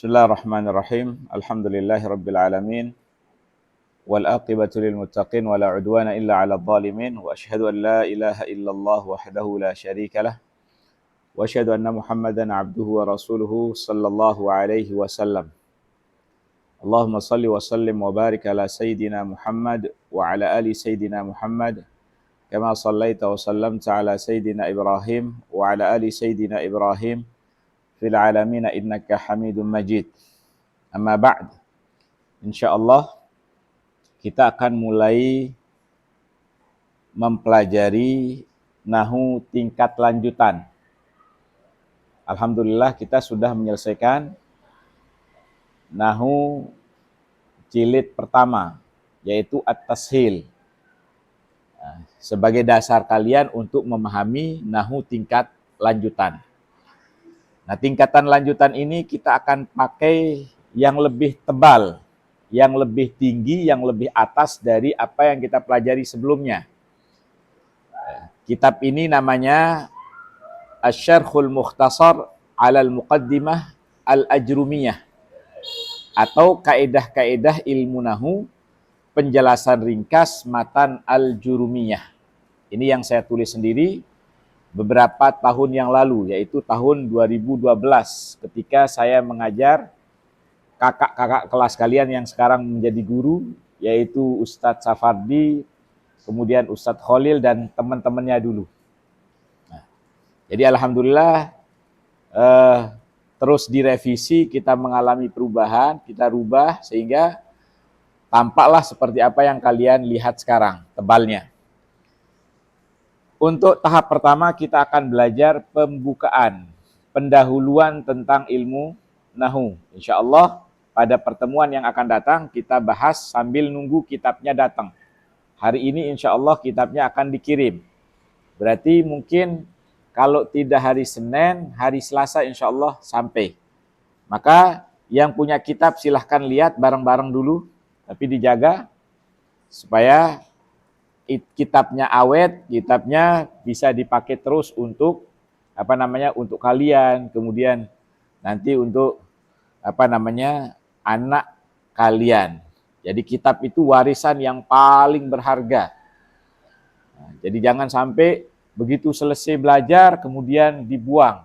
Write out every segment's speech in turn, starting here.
Bismillahirrahmanirrahim. Alhamdulillahirabbil alamin. Wal aqibatu lil muttaqin wa la udwana illa 'alal zalimin. Wa asyhadu an la ilaha illallah wahdahu la syarikalah. Wa asyhadu anna Muhammadan 'abduhu wa rasuluhu sallallahu alaihi wasallam. Allahumma shalli wa sallim wa barik ala sayyidina Muhammad wa ala ali sayyidina Muhammad kama shallaita wa sallamta ala sayyidina Ibrahim wa ala ali sayyidina Ibrahim fil alamin innaka Hamidum Majid. Amma ba'd. Insyaallah kita akan mulai mempelajari nahwu tingkat lanjutan. Alhamdulillah kita sudah menyelesaikan nahwu jilid pertama, yaitu at-tashil. Sebagai dasar kalian untuk memahami nahwu tingkat lanjutan. Nah, tingkatan lanjutan ini kita akan pakai yang lebih tebal, yang lebih tinggi, yang lebih atas dari apa yang kita pelajari sebelumnya. Kitab ini namanya Asy-Syarhul Mukhtasar 'alal Muqaddimah Al-Ajrumiyah, atau Kaedah-kaedah ilmu nahwu, penjelasan ringkas matan Al-Jurumiyah. Ini yang saya tulis sendiri beberapa tahun yang lalu, yaitu tahun 2012, ketika saya mengajar kakak-kakak kelas kalian yang sekarang menjadi guru, yaitu Ustadz Safardi, kemudian Ustadz Khalil, dan teman-temannya dulu. Nah, jadi alhamdulillah terus direvisi, kita mengalami perubahan, kita rubah sehingga tampaklah seperti apa yang kalian lihat sekarang, tebalnya. Untuk tahap pertama kita akan belajar pembukaan, pendahuluan tentang ilmu nahwu. Insyaallah pada pertemuan yang akan datang kita bahas sambil nunggu kitabnya datang. Hari ini insyaallah kitabnya akan dikirim. Berarti mungkin kalau tidak hari Senin, hari Selasa insyaallah sampai. Maka yang punya kitab silahkan lihat bareng-bareng dulu, tapi dijaga supaya kitabnya awet, kitabnya bisa dipakai terus untuk untuk kalian, kemudian nanti untuk anak kalian. Jadi kitab itu warisan yang paling berharga. Nah, jadi jangan sampai begitu selesai belajar kemudian dibuang,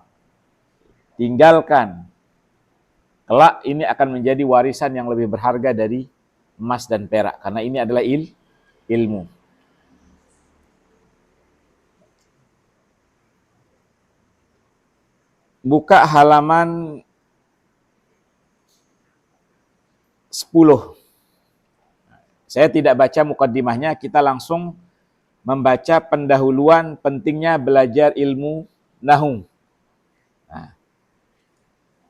tinggalkan. Kelak ini akan menjadi warisan yang lebih berharga dari emas dan perak, karena ini adalah ilmu. Buka halaman 10. Saya tidak baca mukaddimahnya, kita langsung membaca pendahuluan pentingnya belajar ilmu nahwu. Nah,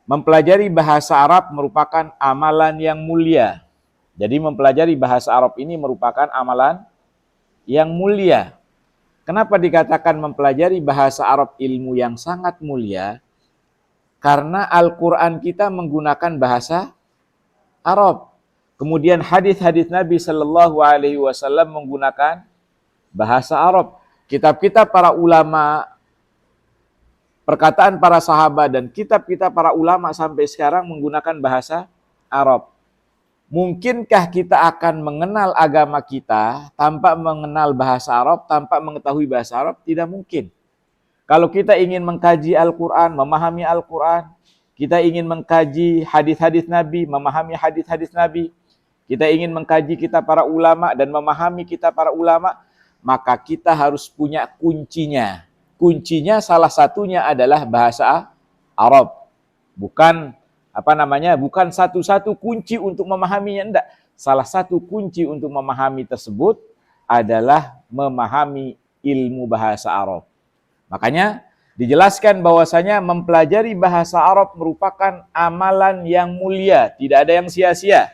mempelajari bahasa Arab merupakan amalan yang mulia. Jadi mempelajari bahasa Arab ini merupakan amalan yang mulia. Kenapa dikatakan mempelajari bahasa Arab ilmu yang sangat mulia? Karena Al-Quran kita menggunakan bahasa Arab. Kemudian hadis-hadis Nabi Shallallahu Alaihi Wasallam menggunakan bahasa Arab. Kitab-kitab para ulama, perkataan para sahabat, dan kitab-kitab para ulama sampai sekarang menggunakan bahasa Arab. Mungkinkah kita akan mengenal agama kita tanpa mengenal bahasa Arab, tanpa mengetahui bahasa Arab? Tidak mungkin. Kalau kita ingin mengkaji Al-Quran, memahami Al-Quran, kita ingin mengkaji hadis-hadis Nabi, memahami hadis-hadis Nabi, kita ingin mengkaji kitab para ulama dan memahami kitab para ulama, maka kita harus punya kuncinya. Kuncinya salah satunya adalah bahasa Arab. Bukan bukan satu-satu kunci untuk memahaminya, enggak. Salah satu kunci untuk memahami tersebut adalah memahami ilmu bahasa Arab. Makanya dijelaskan bahwasanya mempelajari bahasa Arab merupakan amalan yang mulia, tidak ada yang sia-sia.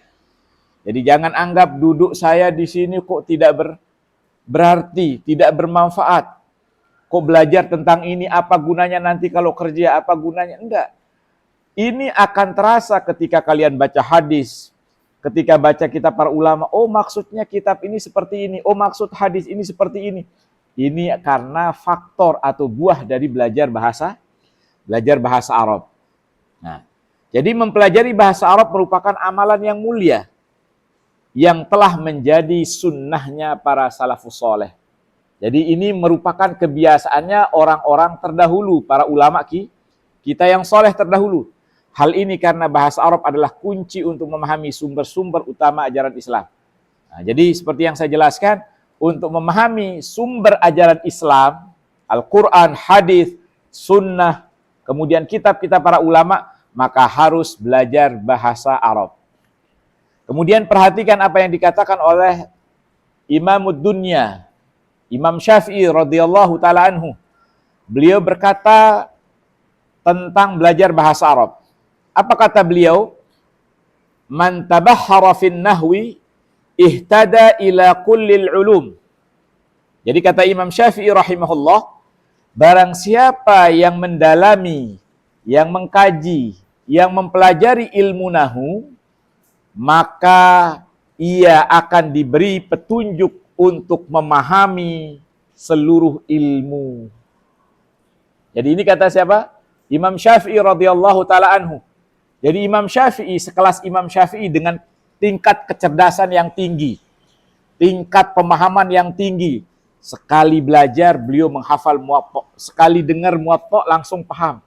Jadi jangan anggap duduk saya di sini kok tidak berarti, tidak bermanfaat. Kok belajar tentang ini apa gunanya nanti kalau kerja, apa gunanya? Enggak. Ini akan terasa ketika kalian baca hadis, ketika baca kitab para ulama, oh maksudnya kitab ini seperti ini, oh maksud hadis ini seperti ini. Ini karena faktor atau buah dari belajar bahasa Arab. Nah, Jadi mempelajari bahasa Arab merupakan amalan yang mulia, yang telah menjadi sunnahnya para salafus soleh. Jadi ini merupakan kebiasaannya orang-orang terdahulu, para ulama kita yang soleh terdahulu. Hal ini karena bahasa Arab adalah kunci untuk memahami sumber-sumber utama ajaran Islam. Nah, jadi seperti yang saya jelaskan, untuk memahami sumber ajaran Islam, Al-Quran, hadis, sunnah, kemudian kitab-kitab para ulama, maka harus belajar bahasa Arab. Kemudian perhatikan apa yang dikatakan oleh Imamud Dunya, Imam Syafi'i radhiyallahu taala anhu. Beliau berkata tentang belajar bahasa Arab. Apa kata beliau? Man tabahhara fin nahwi ihtada ila kullil ulum. Jadi kata Imam Syafi'i rahimahullah, barang siapa yang mendalami, yang mengkaji, yang mempelajari ilmu nahu, maka ia akan diberi petunjuk untuk memahami seluruh ilmu. Jadi ini kata siapa? Imam Syafi'i radhiyallahu taala anhu. Jadi Imam Syafi'i, sekelas Imam Syafi'i dengan tingkat kecerdasan yang tinggi, tingkat pemahaman yang tinggi. Sekali belajar beliau menghafal Muwatta, sekali dengar Muwatta langsung paham.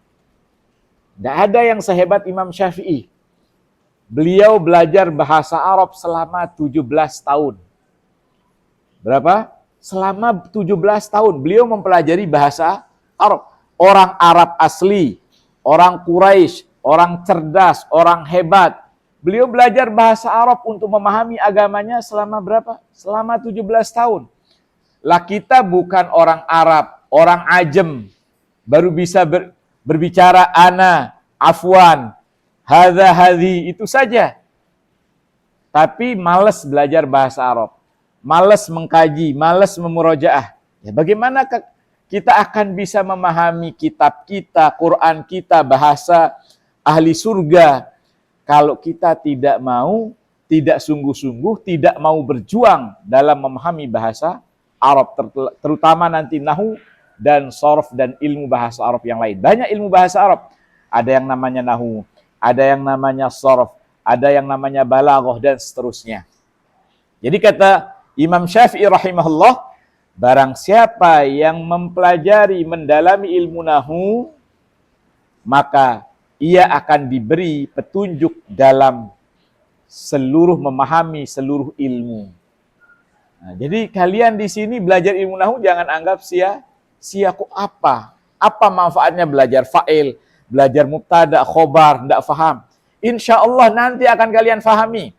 Tidak ada yang sehebat Imam Syafi'i. Beliau belajar bahasa Arab selama 17 tahun. Berapa? Selama 17 tahun beliau mempelajari bahasa Arab. Orang Arab asli, orang Quraisy, orang cerdas, orang hebat. Beliau belajar bahasa Arab untuk memahami agamanya selama berapa? Selama 17 tahun. Lah kita bukan orang Arab, orang Ajem. Baru bisa berbicara ana, afwan, hadza, hadhi, itu saja. Tapi malas belajar bahasa Arab. Malas mengkaji, malas memurojaah. Ya, bagaimana kita akan bisa memahami kitab kita, Quran kita, bahasa ahli surga, kalau kita tidak mau, tidak sungguh-sungguh, tidak mau berjuang dalam memahami bahasa Arab, terutama nanti nahu dan sharaf dan ilmu bahasa Arab yang lain. Banyak ilmu bahasa Arab. Ada yang namanya nahu, ada yang namanya sharaf, ada yang namanya balaghah dan seterusnya. Jadi kata Imam Syafi'i rahimahullah, barang siapa yang mempelajari, mendalami ilmu nahu, maka ia akan diberi petunjuk dalam seluruh memahami seluruh ilmu. Nah, jadi kalian di sini belajar ilmu nahu jangan anggap sia-sia. Kok apa? Apa manfaatnya belajar fa'il, belajar mubtada, khobar, tidak faham? Insya Allah nanti akan kalian fahami.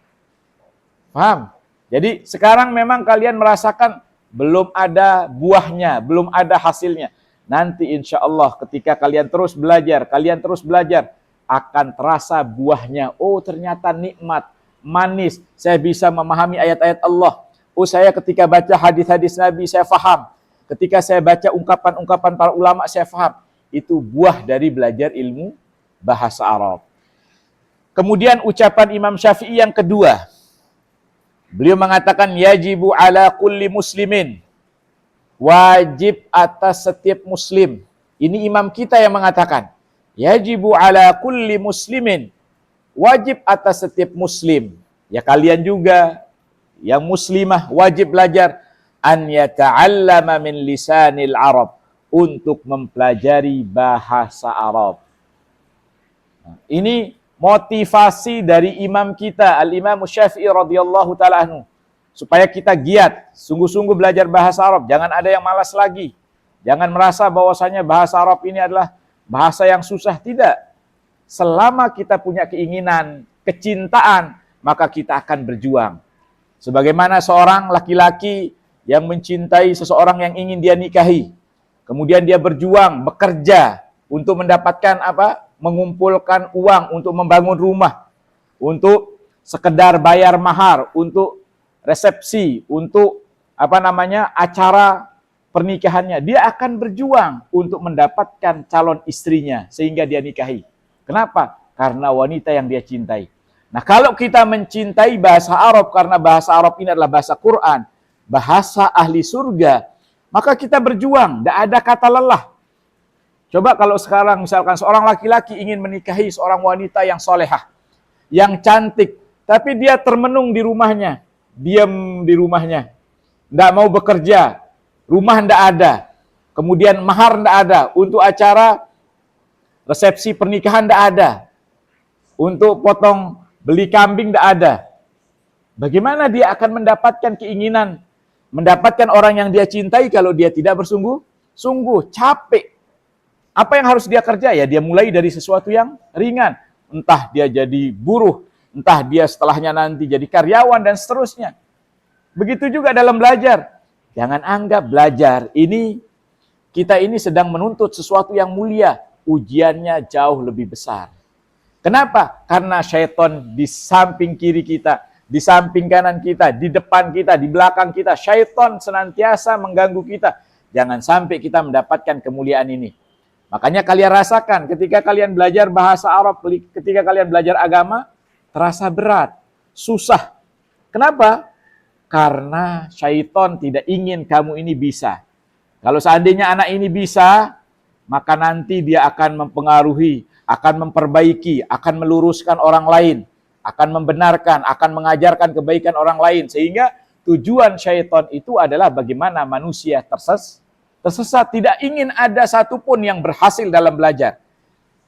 Paham? Jadi sekarang memang kalian merasakan belum ada buahnya, belum ada hasilnya. Nanti insya Allah ketika kalian terus belajar, akan terasa buahnya. Oh ternyata nikmat, manis. Saya bisa memahami ayat-ayat Allah. Oh saya ketika baca hadis-hadis Nabi saya faham. Ketika saya baca ungkapan-ungkapan para ulama saya faham. Itu buah dari belajar ilmu bahasa Arab. Kemudian ucapan Imam Syafi'i yang kedua. Beliau mengatakan yajibu ala kulli muslimin. Wajib atas setiap muslim. Ini imam kita yang mengatakan. Yajibu ala kulli muslimin. Wajib atas setiap muslim. Ya kalian juga yang muslimah wajib belajar an yata'allama min lisanil Arab, untuk mempelajari bahasa Arab. Nah, ini motivasi dari imam kita, Al-Imam Syafi'i radhiyallahu ta'ala anhu. Supaya kita giat, sungguh-sungguh belajar bahasa Arab. Jangan ada yang malas lagi. Jangan merasa bahwasanya bahasa Arab ini adalah bahasa yang susah. Tidak. Selama kita punya keinginan, kecintaan, maka kita akan berjuang. Sebagaimana seorang laki-laki yang mencintai seseorang yang ingin dia nikahi. Kemudian dia berjuang, bekerja untuk mendapatkan apa? Mengumpulkan uang untuk membangun rumah, untuk sekedar bayar mahar, untuk resepsi, untuk acara pernikahannya. Dia akan berjuang untuk mendapatkan calon istrinya sehingga dia nikahi. Kenapa? Karena wanita yang dia cintai. Nah, kalau kita mencintai bahasa Arab karena bahasa Arab ini adalah bahasa Quran, bahasa ahli surga, maka kita berjuang, tidak ada kata lelah. Coba kalau sekarang misalkan seorang laki-laki ingin menikahi seorang wanita yang solehah, yang cantik, tapi dia termenung di rumahnya, diam di rumahnya, tidak mau bekerja, rumah tidak ada, kemudian mahar tidak ada, untuk acara resepsi pernikahan tidak ada, untuk potong beli kambing tidak ada. Bagaimana dia akan mendapatkan keinginan, mendapatkan orang yang dia cintai kalau dia tidak bersungguh-sungguh, capek. Apa yang harus dia kerja? Ya dia mulai dari sesuatu yang ringan. Entah dia jadi buruh, entah dia setelahnya nanti jadi karyawan dan seterusnya. Begitu juga dalam belajar. Jangan anggap belajar ini, kita ini sedang menuntut sesuatu yang mulia. Ujiannya jauh lebih besar. Kenapa? Karena syaitan di samping kiri kita, di samping kanan kita, di depan kita, di belakang kita. Syaitan senantiasa mengganggu kita. Jangan sampai kita mendapatkan kemuliaan ini. Makanya kalian rasakan ketika kalian belajar bahasa Arab, ketika kalian belajar agama, terasa berat, susah. Kenapa? Karena syaitan tidak ingin kamu ini bisa. Kalau seandainya anak ini bisa, maka nanti dia akan mempengaruhi, akan memperbaiki, akan meluruskan orang lain, akan membenarkan, akan mengajarkan kebaikan orang lain. Sehingga tujuan syaitan itu adalah bagaimana manusia tersesat. Tidak ingin ada satupun yang berhasil dalam belajar.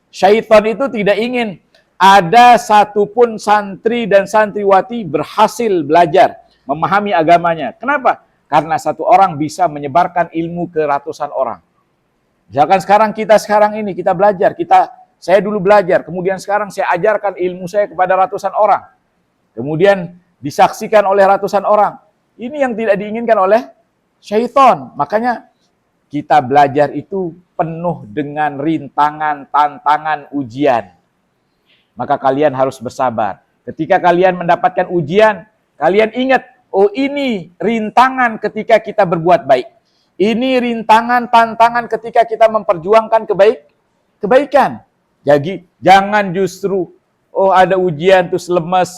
Syaitan itu tidak ingin ada satupun santri dan santriwati berhasil belajar, memahami agamanya. Kenapa? Karena satu orang bisa menyebarkan ilmu ke ratusan orang. Misalkan sekarang ini kita belajar, saya dulu belajar, kemudian sekarang saya ajarkan ilmu saya kepada ratusan orang. Kemudian disaksikan oleh ratusan orang. Ini yang tidak diinginkan oleh syaitan. Makanya kita belajar itu penuh dengan rintangan, tantangan, ujian. Maka kalian harus bersabar. Ketika kalian mendapatkan ujian, kalian ingat, oh ini rintangan ketika kita berbuat baik. Ini rintangan, tantangan ketika kita memperjuangkan kebaikan. Jadi jangan justru, oh ada ujian terus lemes.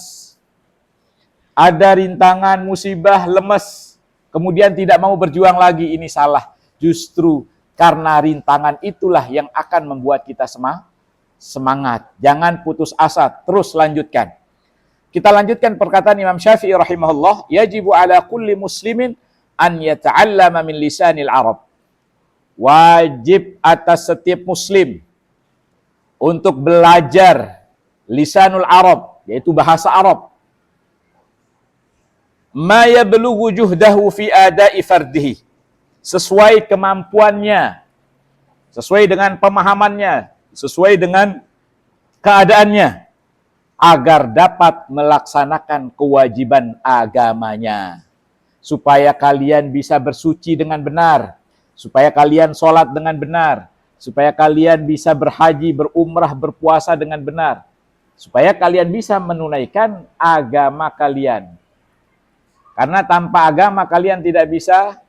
Ada rintangan, musibah, lemes. Kemudian tidak mau berjuang lagi, ini salah. Justru karena rintangan itulah yang akan membuat kita semangat. Jangan putus asa, terus lanjutkan. Kita lanjutkan perkataan Imam Syafi'i rahimahullah, yajibu ala kulli muslimin an yata'allama min lisanil Arab. Wajib atas setiap muslim untuk belajar lisanul Arab, yaitu bahasa Arab. Ma yablughu juhdahu fi ada'i fardihi. Sesuai kemampuannya, sesuai dengan pemahamannya, sesuai dengan keadaannya, agar dapat melaksanakan kewajiban agamanya. Supaya kalian bisa bersuci dengan benar, supaya kalian sholat dengan benar, supaya kalian bisa berhaji, berumrah, berpuasa dengan benar, supaya kalian bisa menunaikan agama kalian. Karena tanpa agama kalian tidak bisa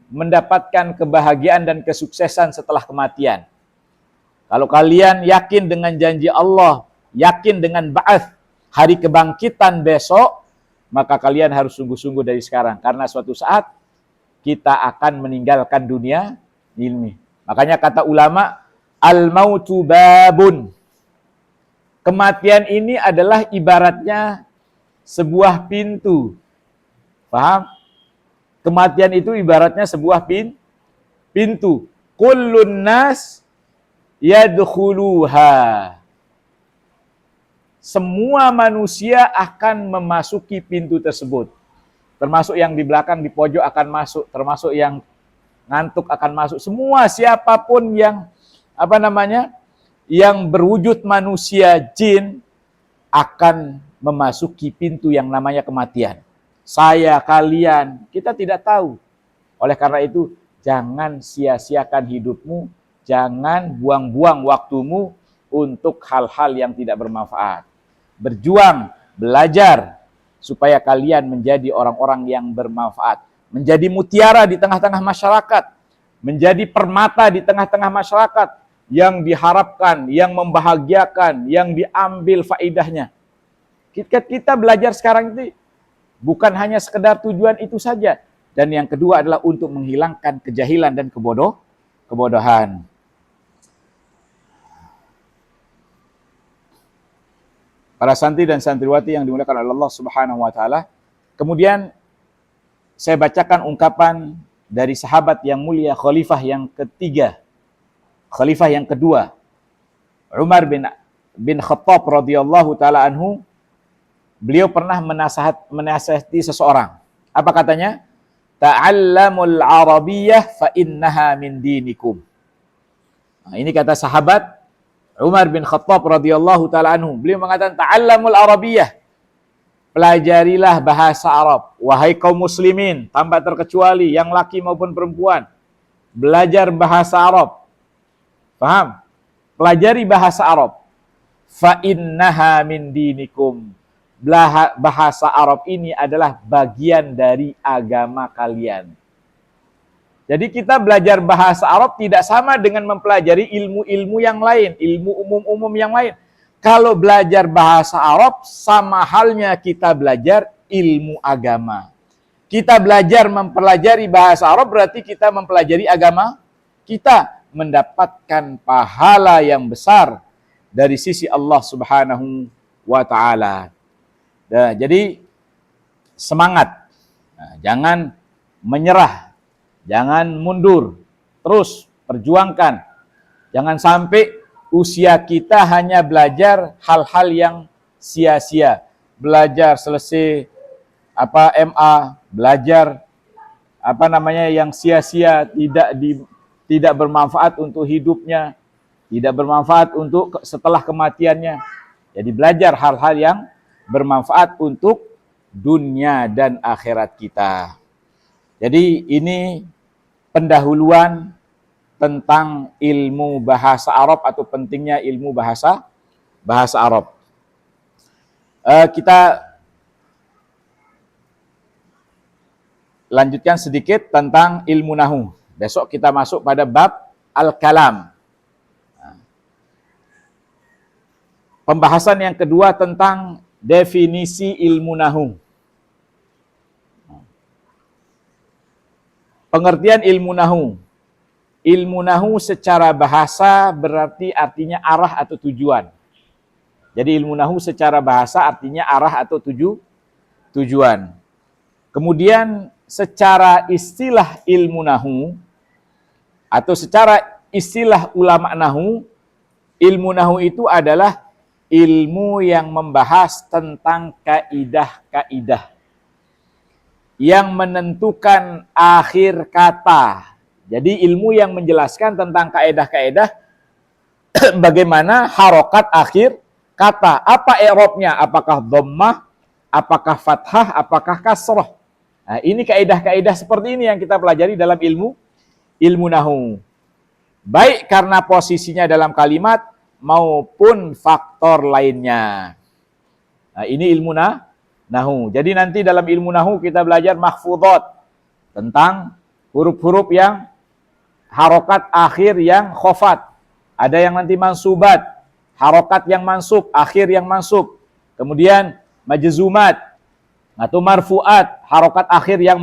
mendapatkan kebahagiaan dan kesuksesan setelah kematian. Kalau kalian yakin dengan janji Allah, yakin dengan ba'ats, hari kebangkitan besok, maka kalian harus sungguh-sungguh dari sekarang. Karena suatu saat kita akan meninggalkan dunia ilmi. Makanya kata ulama, al-mautu babun. Kematian ini adalah ibaratnya sebuah pintu. Paham? Kematian itu ibaratnya sebuah pintu. Kullun nas yadkhuluha. Semua manusia akan memasuki pintu tersebut. Termasuk yang di belakang, di pojok akan masuk. Termasuk yang ngantuk akan masuk. Semua siapapun yang yang berwujud manusia jin akan memasuki pintu yang namanya kematian. Saya, kalian, kita tidak tahu. Oleh karena itu, jangan sia-siakan hidupmu, jangan buang-buang waktumu untuk hal-hal yang tidak bermanfaat. Berjuang, belajar, supaya kalian menjadi orang-orang yang bermanfaat. Menjadi mutiara di tengah-tengah masyarakat. Menjadi permata di tengah-tengah masyarakat. Yang diharapkan, yang membahagiakan, yang diambil faedahnya. Kita belajar sekarang itu bukan hanya sekedar tujuan itu saja. Dan yang kedua adalah untuk menghilangkan kejahilan dan kebodohan. para santri dan santriwati yang dimuliakan oleh Allah Subhanahu wa taala. Kemudian saya bacakan ungkapan dari sahabat yang mulia, khalifah yang ketiga, khalifah yang kedua, Umar bin Khattab radhiyallahu taala anhu. Beliau pernah menasihati seseorang. Apa katanya? Ta'allamul arabiyyah fa innaha min dinikum. Nah, ini kata sahabat Umar bin Khattab radhiyallahu taala anhu. Beliau mengatakan ta'allamul arabiyyah. Pelajarilah bahasa Arab. Wahai kaum muslimin, tanpa terkecuali yang laki maupun perempuan, belajar bahasa Arab. Paham? Pelajari bahasa Arab. Fa innaha min dinikum. Bahasa Arab ini adalah bagian dari agama kalian. Jadi kita belajar bahasa Arab tidak sama dengan mempelajari ilmu-ilmu yang lain, ilmu umum-umum yang lain. Kalau belajar bahasa Arab sama halnya kita belajar ilmu agama. Kita belajar mempelajari bahasa Arab berarti kita mempelajari agama kita, mendapatkan pahala yang besar dari sisi Allah Subhanahu wa taala. Nah, jadi semangat. Nah, jangan menyerah, jangan mundur. Terus perjuangkan. Jangan sampai usia kita hanya belajar hal-hal yang sia-sia. Belajar selesai MA, belajar yang sia-sia, tidak bermanfaat untuk hidupnya, tidak bermanfaat untuk setelah kematiannya. Jadi belajar hal-hal yang bermanfaat untuk dunia dan akhirat kita. Jadi ini pendahuluan tentang ilmu bahasa Arab atau pentingnya ilmu bahasa Arab. Kita lanjutkan sedikit tentang ilmu nahu. Besok kita masuk pada bab al-kalam. Pembahasan yang kedua tentang definisi ilmu nahu. Pengertian ilmu nahu. Ilmu nahu secara bahasa berarti artinya arah atau tujuan. Jadi ilmu nahu secara bahasa artinya arah atau tujuan. Kemudian secara istilah ilmu nahu atau secara istilah ulama nahu, ilmu nahu itu adalah ilmu yang membahas tentang kaidah-kaidah yang menentukan akhir kata. Jadi ilmu yang menjelaskan tentang kaidah-kaidah bagaimana harokat akhir kata. Apa i'rabnya? Apakah dhammah, apakah fathah, apakah kasrah? Nah, ini kaidah-kaidah seperti ini yang kita pelajari dalam ilmu nahu. Baik karena posisinya dalam kalimat maupun faktor lainnya. Nah, ini ilmu nahu. Jadi nanti dalam ilmu nahu kita belajar mahfudhat tentang huruf-huruf yang harokat akhir yang khofat. Ada yang nanti mansubat, harokat yang mansub, akhir yang mansub. Kemudian majzumat atau marfuat, harokat akhir yang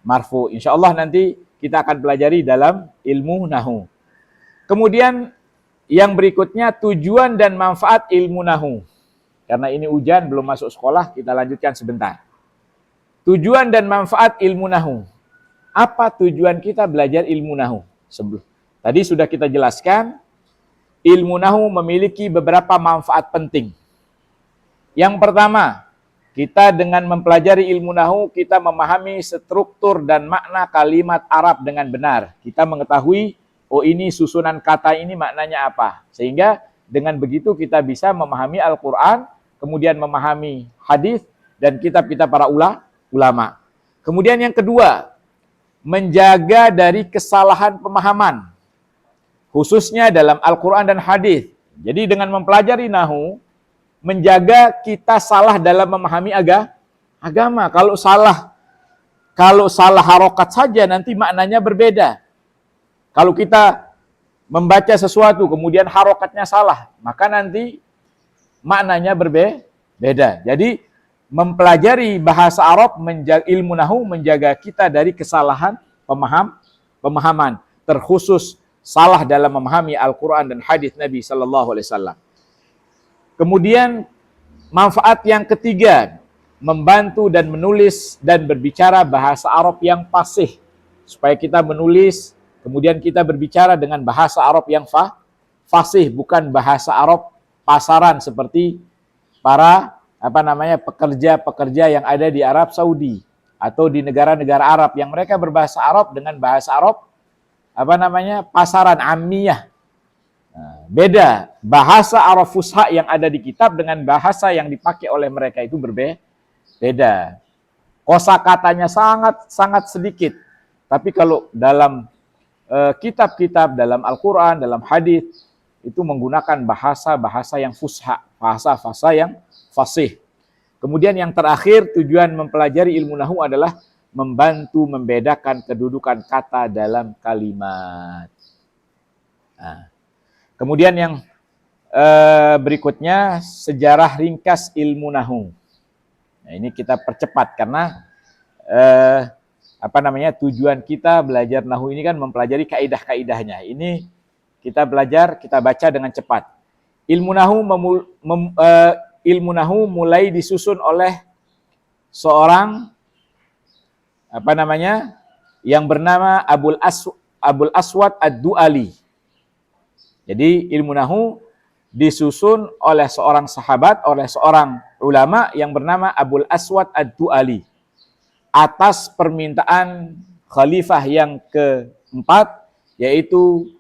marfu. Insyaallah nanti kita akan pelajari dalam ilmu nahu. Kemudian yang berikutnya tujuan dan manfaat ilmu nahu. Karena ini hujan belum masuk sekolah, kita lanjutkan sebentar. Tujuan dan manfaat ilmu nahu. Apa tujuan kita belajar ilmu nahu? Tadi sudah kita jelaskan, ilmu nahu memiliki beberapa manfaat penting. Yang pertama, kita dengan mempelajari ilmu nahu, kita memahami struktur dan makna kalimat Arab dengan benar. Kita mengetahui, oh ini susunan kata ini maknanya apa. Sehingga dengan begitu kita bisa memahami Al-Quran, kemudian memahami hadis dan kitab-kitab para ulama. Kemudian yang kedua, menjaga dari kesalahan pemahaman, khususnya dalam Al-Quran dan hadis. Jadi dengan mempelajari nahu, menjaga kita salah dalam memahami agama. Kalau salah harokat saja nanti maknanya berbeda. Kalau kita membaca sesuatu kemudian harokatnya salah, maka nanti maknanya berbeda. Jadi mempelajari bahasa Arab, ilmu nahu menjaga kita dari kesalahan pemahaman, terkhusus salah dalam memahami Al-Quran dan hadis Nabi Sallallahu Alaihi Wasallam. Kemudian manfaat yang ketiga, membantu dan menulis dan berbicara bahasa Arab yang fasih. Supaya kita menulis, kemudian kita berbicara dengan bahasa Arab yang fasih, bukan bahasa Arab pasaran seperti para pekerja-pekerja yang ada di Arab Saudi atau di negara-negara Arab yang mereka berbahasa Arab dengan bahasa Arab pasaran ammiyah. Nah, beda bahasa Arab Fusha yang ada di kitab dengan bahasa yang dipakai oleh mereka itu berbeda. Kosakatanya sangat sedikit. Tapi kalau dalam kitab-kitab, dalam Al-Quran, dalam hadis itu menggunakan bahasa-bahasa yang fusha, bahasa-bahasa yang fasih. Kemudian yang terakhir, tujuan mempelajari ilmu nahwu adalah membantu membedakan kedudukan kata dalam kalimat. Nah, kemudian yang berikutnya, sejarah ringkas ilmu nahwu. Nah, ini kita percepat karena tujuan kita belajar nahwu ini kan mempelajari kaidah-kaidahnya. Ini kita belajar, kita baca dengan cepat. Ilmu nahwu mulai disusun oleh seorang yang bernama Abul Aswad Ad-Du'ali. Jadi ilmu nahwu disusun oleh seorang sahabat, oleh seorang ulama yang bernama Abul Aswad Ad-Du'ali atas permintaan khalifah yang keempat, yaitu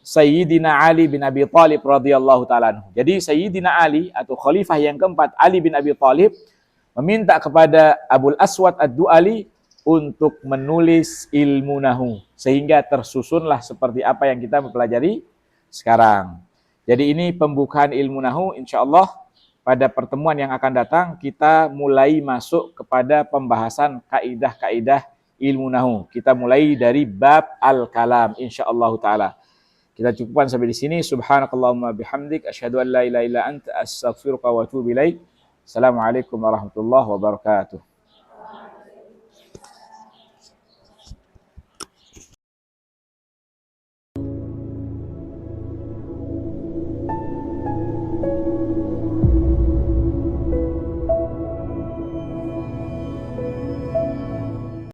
Sayyidina Ali bin Abi Thalib radhiyallahu ta'ala anhu. Jadi Sayyidina Ali atau khalifah yang keempat, Ali bin Abi Thalib, meminta kepada Abul Aswad Ad-Du'ali untuk menulis ilmu nahwu sehingga tersusunlah seperti apa yang kita mempelajari sekarang. Jadi ini pembukaan ilmu nahwu. Insyaallah pada pertemuan yang akan datang kita mulai masuk kepada pembahasan kaidah-kaidah ilmu nahwu. Kita mulai dari bab al-kalam insyaallah taala. Kita cukupkan sampai di sini. Subhanakallahumma bihamdik asyhadu an la ilaha illa anta astaghfiruka wa atubu ilaik. Assalamualaikum warahmatullahi wabarakatuh.